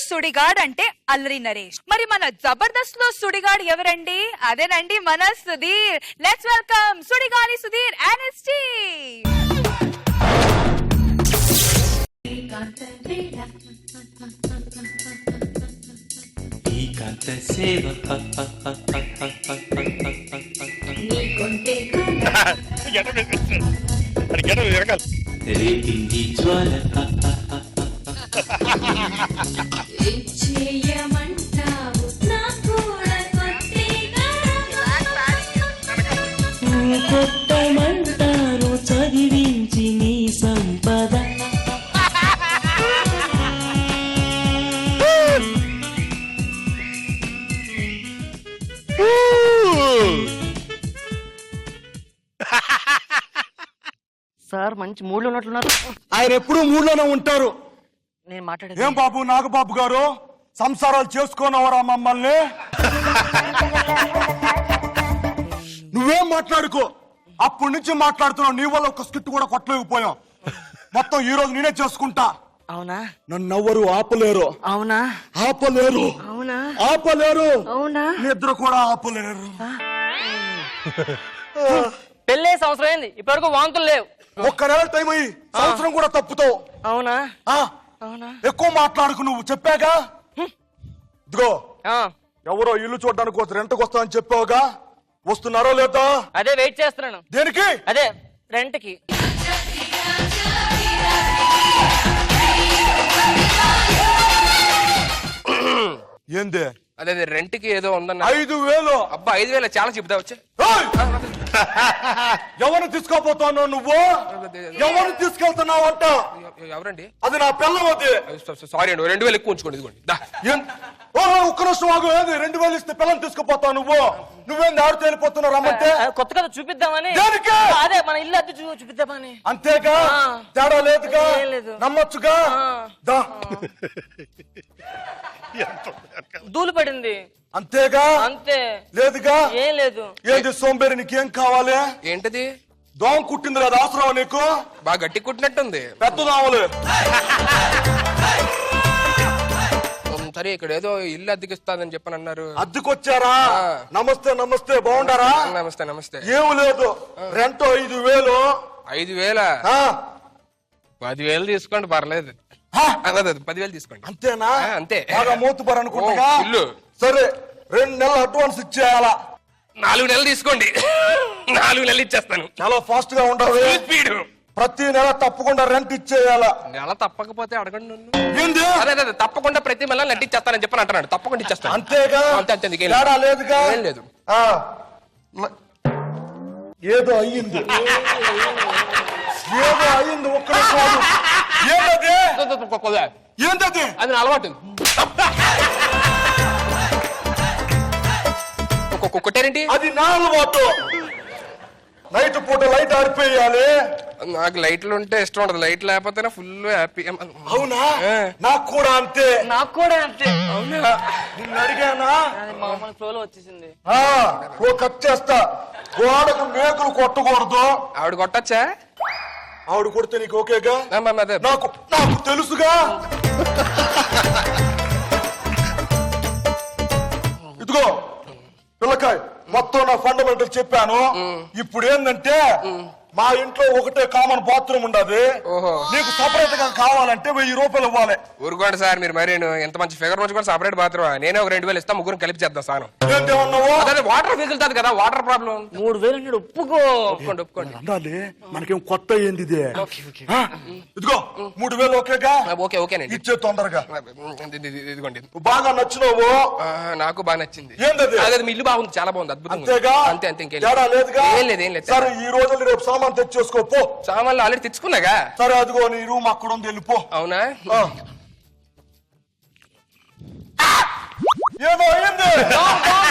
సుడిగాడ్ అంటే అల్లరి నరేష్. మరి మన జబర్దస్త్ లో సుడిగాడ్ ఎవరండి? అదేనండి మన Sudheer. Let's welcome Sudigali Sudheer and his team. రేపింది జ్వాల కొట్టమంటాను చదివించి నీ సంపద. సార్ మంచి మూడ్లో ఉన్నట్లున్నారు. ఆయన ఎప్పుడు మూడ్లోనే ఉంటారు. నేను మాట్లాడేది ఏం బాబు నాగబాబు గారు, సంసారాలు చేసుకోనవరా మమ్మల్ని? నువ్వేం మాట్లాడుకో, అప్పటి నుంచి మాట్లాడుతున్నావు. నీ వల్ల ఒక స్కిట్ కూడా కొట్టలేకపోయాం. మొత్తం ఈ రోజు నేనే చేసుకుంటా. అవునా? నన్ను ఎవ్వరు ఆపలేరు. అవునా? ఆపలేరు. అవునా? ఆపలేరు. అవునా? నిద్ర కూడా ఆపలేరు. పెళ్ళే సంవత్సరం అయింది, ఇప్పటివరకు వాంతులు లేవు. ఒక్క నెల టైం అయ్యి సంవత్సరం కూడా తప్పుతావు. అవునా? ఆ, అవునా? ఎక్కువ మాట్లాడుకు. నువ్వు చెప్పాగా, ఇదిగో ఎవరో ఇల్లు చూడడానికి వస్తారు, రెంట్కి వస్తామని చెప్పావుగా. వస్తున్నారో లేదా? అదే వెయిట్ చేస్తున్నాను. దేనికి? అదే రెంట్ కి. ఏంది? అదే రెంట్ కి ఏదో ఉందన్న. 5,000. అబ్బా 5,000 చాలా చెప్తా వచ్చే. ఎవరు తీసుకోపోతావు నువ్వు? ఎవరు తీసుకెళ్తున్నావు అంట? ఎవరండి? అది నా పిల్లం. అది సారీ అండి, 2,000 ఎక్కువ ఉంచుకోండి. ఇదిగోండి. ఒక్క నిమిషం ఆగు. ఏది 2,000 ఇస్తే పిల్లని తీసుకుపోతావు నువ్వు? నువ్వేంది ఆడితే వెళ్ళిపోతున్నావు రమ్మంటే? కొత్త కదా చూపిద్దామని. దేనికి? అదే మన ఇల్లు అద్దె చూపిద్దామని. అంతేగా, తేడా లేదుగా, నమ్మొచ్చుగా. ధూళి పడింది అంతేగా, అంతే. లేదుగా, ఏం లేదు. ఏంది సోంబేరి, నీకేం కావాలి? ఏంటది? దోమ కుట్టింది కదా, అవసరం నీకు? బాగా గట్టి కుట్టినట్టుంది. పెద్ద దోమలు. సరే, ఇక్కడ ఏదో ఇల్లు అద్దెకిస్తాదని చెప్పని అన్నారు. అద్దెకొచ్చారా? నమస్తే నమస్తే, బాగుండారా? నమస్తే నమస్తే. ఏమి లేదు, రెంట్ 5,000. 5,000? 10,000 తీసుకోండి, పర్లేదు. 10,000 తీసుకోండి. అంతేనా? అంతే. బాగా మోతుబారు అనుకుంటా. ఇల్లు సరే, 2 నెలలు అడ్వాన్స్ ఇచ్చేయాలా? 4 నెలలు తీసుకోండి. 4 నెలలు ఇచ్చేస్తాను. చాలా ఫాస్ట్ గా ఉండాలి. స్పీడ్. ప్రతి నెల తప్పకుండా రెంట్ ఇచ్చేయాలా? నెల తప్పకపోతే అడగండి నన్ను. ఏంది? అదే తప్పకుండా ప్రతి నెల నెట్ ఇచ్చేస్తానని చెప్పని అంటున్నాడు. తప్పకుండా ఇచ్చేస్తాను. అంతేగా? అంతే. తేడా లేదుగా? ఏం లేదు. ఏదో అయ్యింది. ఏదో అయ్యింది. ఒక్క నిమిషం. ఏంటది? ఏంటది? అది నా అలవాటు. కొట్టారేంటి? అది నా అలవాటు. నైట్ పూట లైట్ ఆడిపోయాలి. నాకు లైట్లు ఉంటే ఇష్టం ఉండదు. లైట్ లేకపోతేనే ఫుల్ హ్యాపీ. అవునా? నాకు కూడా అంతే. నాకు కూడా అంతే. అవునా? నిన్ను అడిగానా? మామూలు ఫ్లోలో వచ్చేసింది. ఓ కట్ చేస్తా. గోడకు మేకులు కొట్టకూడదు. ఆవిడ కొట్టచ్చా? ఆవిడ కొడితే నీకు ఓకేగా? నాకు తెలుసుగా. ఇదిగో పిల్లకాయ్, మొత్తం నా ఫండమెంటల్ చెప్పాను. ఇప్పుడు ఏంటంటే, మా ఇంట్లో ఒకటే కామన్ బాత్రూమ్ ఉండదు. నీకు సపరేట్ గా కావాలంటే 1,000 రూపాయలు ఇవ్వాలి. ఊరుకోండి సార్, మీరు మరి ఎంత మంచి ఫిగర్ నుంచి కూడా సపరేట్ బాత్రూమ్. నేనే ఒక 2,000 ఇస్తా, ముగ్గురు కలిపి చేద్దాం సాను. అదే వాటర్ మిగులుతుంది కదా, వాటర్ ప్రాబ్లం. 3,000 ఒప్పుకో. ఒప్పుకోండి. ఉండాలి, మనకేం కొత్త ఏంది ఇది? ఇదిగో 3,000 ఓకేగా? ఓకేనండి. ఇచ్చే తొందరగా. ఇదిగోండి. బాగా నచ్చినావు? నాకు బాగా నచ్చింది. ఏంటది? అదే మీ ఇల్లు బాగుంది, చాలా బాగుంది, అద్భుతంగా. అంతేగా? అంతే. ఇంకేం లేదుగా? ఏం లేదు. సరే, ఈ రోజు రేపు సామాన్ తెచ్చేసుకోపో. సామాన్లు ఆల్రెడీ తెచ్చుకున్నాగా. సరే, అదిగో నీ రూమ్ అక్కడ ఉంది, వెళ్ళిపో. అవునా? ఏమో అయింది.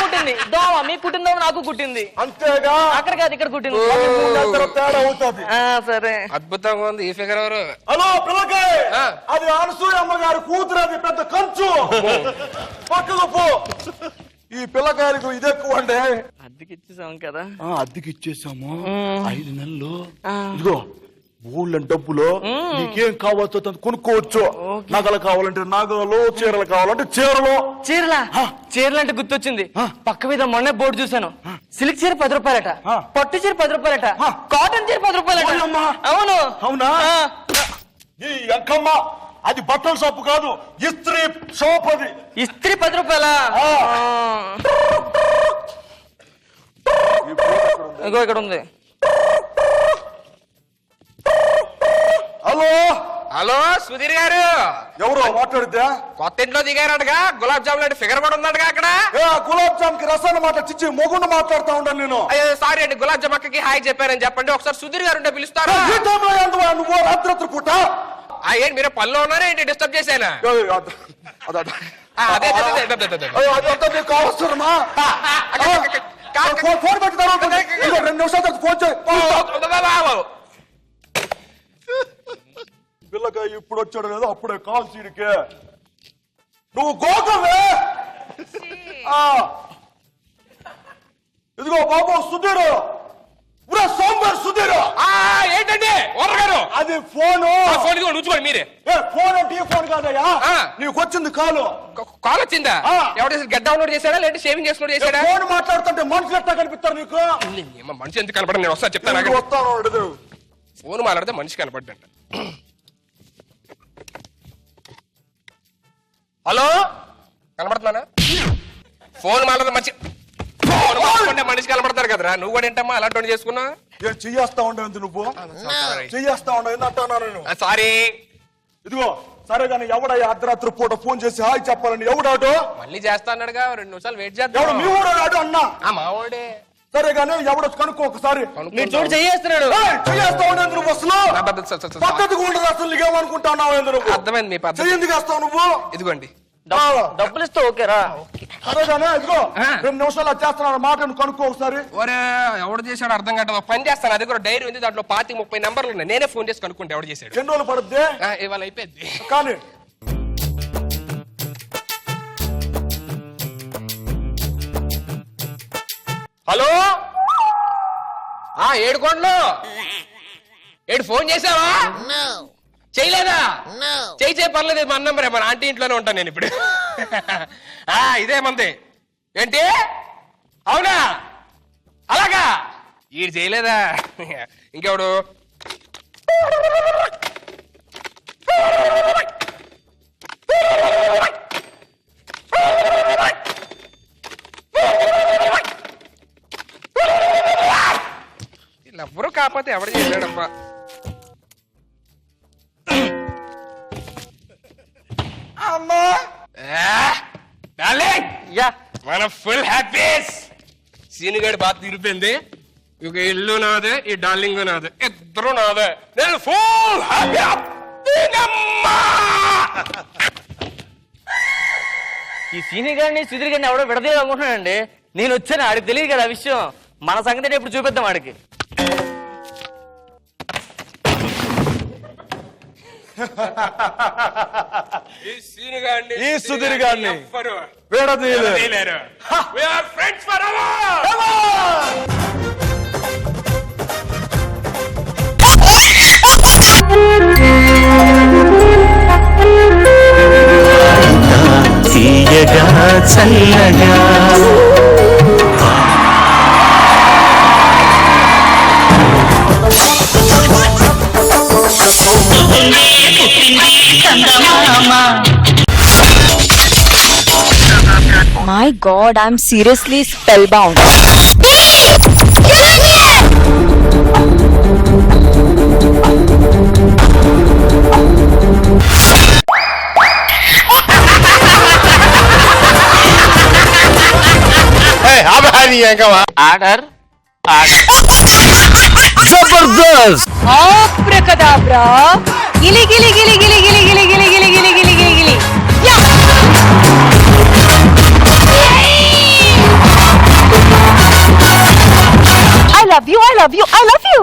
కుట్టింది దోమ. మీకు కుట్టిందో నాకు కుట్టింది. అంతేగా? అక్కడ కాదు, ఇక్కడ కుట్టింది. తేడా అవుతుంది. సరే, అద్భుతంగా ఉంది. ఈ ఫిగర్ ఎవరు? హలో పిల్లకాయ్, అది అనసూయ అమ్మగారి కూతురు. అది పెద్ద కంచు. పక్కకు పో. ఈ పిల్లకాయలకు ఇది ఎక్కువ అండి. అద్దెకి ఇచ్చేసాం కదా. అద్దెకి ఇచ్చేసాము 5 నెలలు. ఇదిగో ఊళ్ళో డబ్బులో నీకేం కావాలో అంత కొనుక్కోవచ్చు. నగలు కావాలంటే నగలు, చీరలు కావాలంటే చీరలు. చీరలు అంటే గుర్తొచ్చింది. పక్క మీద మొన్న బోర్డు చూసాను. సిల్క్ చీర 10 రూపాయలట, పట్టు చీర 10 రూపాయలట, కాటన్ చీర 10 రూపాయలట. అవును. అవునా? ఈ అంకమ్మ అది బట్టల షాపు కాదు, ఇస్త్రీ షాప్. అది ఇస్త్రీ 10 రూపాయల. ఇగో ఇక్కడ ఉంది. హలో హలో సుధీర్ గారు, ఎవరు మాట్లాడితే? కొత్త ఇంట్లో దిగారటగా, గులాబ్ జామ్ లాంటి ఫిగర్ కూడా ఉందటగా అక్కడ. గులాబ్ జామ్ కి రసాన్ని మాట చిచ్చి మొగుండు మాట్లాడుతా ఉన్నాను నేను. అయ్యో సారీ అండి, గులాబ్ జామ్ అక్కకి హాయ్ చెప్పారని చెప్పండి. ఒకసారి సుధీర్ గారు ఉంటే పిలుస్తారు. నువ్వు రాత్రి పూట ఏంటి మీరు పనిలో ఉన్నారా ఏంటి? డిస్టర్బ్ చేశానా? అదే కావస్తున్నా ఫోన్ పెట్టి 2 నిమిషాలు ఫోన్ చేయి. పిల్లగా ఇప్పుడు వచ్చాడు కదా, అప్పుడే కాల్ సీడికే నువ్వు గోకవే. ఇదిగో బాబు సుధీరు, సోమవారు సుధీరు. ఏంటండి ఓనర్ గారు? అది ఫోను. ఫోన్ ఉంచుకోండి మీరే. ఫోన్ అంటే ఈ ఫోన్ కాదయ్యా, నీకు వచ్చింది కాల్ వచ్చిందా? ఎవరు గెట్ డౌన్లోడ్ చేశాడా లేదంటే షేవింగ్ చేసుకుని చేశాడా? ఫోన్ మాట్లాడుతుంటే మనుషులు ఎట్లా కనిపిస్తారు నీకు? మనిషి ఎందుకు కనపడ? నేను వస్తా చెప్తాను. ఫోన్ మాట్లాడితే మనిషి కనపడ్డంట. హలో, కనపడుతున్నానా? ఫోన్ మాట్లాడితే మనిషి కనపడతారు కదరా. నువ్వు కూడా ఏంటమ్మా అలాంటి చేసుకున్నా? చెయ్యేస్తా ఉండేది నువ్వు, చెయ్యేస్తా ఉండేది అంటున్నాను నేను. సారీ. ఇదిగో సరే కానీ ఎవడయ్యా అర్ధరాత్రి పూట ఫోన్ చేసి హాయ్ చెప్పాలని? ఎవడాడు? మళ్ళీ చేస్తా అన్నాడుగా, 2 నిమిషాలు వెయిట్ చేద్దాం. ఎవడు? మీ ఊరాడు అన్నా? మావాడే. సరే కానీ ఎవడొచ్చు కనుక్కో ఒకసారి. మీరు చూడు చెయ్యేస్తున్నాడు. చెయ్యేస్తా ఉండేది నువ్వు అసలు పద్ధతిగా ఉండదు. అసలు నీకేమనుకుంటున్నావు? అర్థమైంది మీ పద్ధతి. ఎందుకు వేస్తావు నువ్వు? ఇదిగోండి డబ్బులు ఇస్తా. ఓకేరా? సరేగానే ఇదిగో 2 నిమిషాలు చేస్తున్నారు మాటను కనుక్కో ఒకసారి. ఒరే ఎవడు చేశాడు అర్థం కాదు. పని చేస్తాను, అది కూడా డైరీ ఉంది, దాంట్లో 25-30 నెంబర్లు ఉన్నాయి. నేనే ఫోన్ చేసి కనుక్కుంటే ఎవడు చేశాడు. ఎన్ని రోజులు పడుద్ది? ఇవాళ అయిపోయింది కానీ హలో, ఏడుకోండ్లు ఫోన్ చేసావా? చేయలేదా? చేయి పర్లేదు, మన నంబరే, మన ఆంటీ ఇంట్లోనే ఉంటాను నేను ఇప్పుడు. ఇదే మంది ఏంటి? అవునా? అలాగా? ఈడు చేయలేదా? ఇంకెవడు? వీళ్ళెవ్వరూ కాకపోతే ఎవడు చేశాడమ్మా? మన ఫుల్ హ్యాపీస్. సీనుగాడి బాధ తీరిపోయింది. ఇక ఇల్లు నాదే, ఈ డార్లింగ్ నాదే, ఇద్దరు నాదే. నేను ఫుల్ హ్యాపీ. ఈ సీనియర్ గారిని సుధీర్ గారిని ఎవడో విడదీయాలి అనుకుంటున్నానండి. నేను వచ్చాను, ఆడికి తెలియదు కదా ఆ విషయం. మన సంగతి ఎప్పుడు చూపిద్దాం ఆడికి. ఈ సుధీర్ గారిని విడదీయలేరు. తీయగా చల్లగా My God, I'm seriously spellbound. Order Jabardasth. Abracadabra. Gili gili gili gili gili gili gili gili gili gili gili gili. Yeah. I love you. I love you. I love you.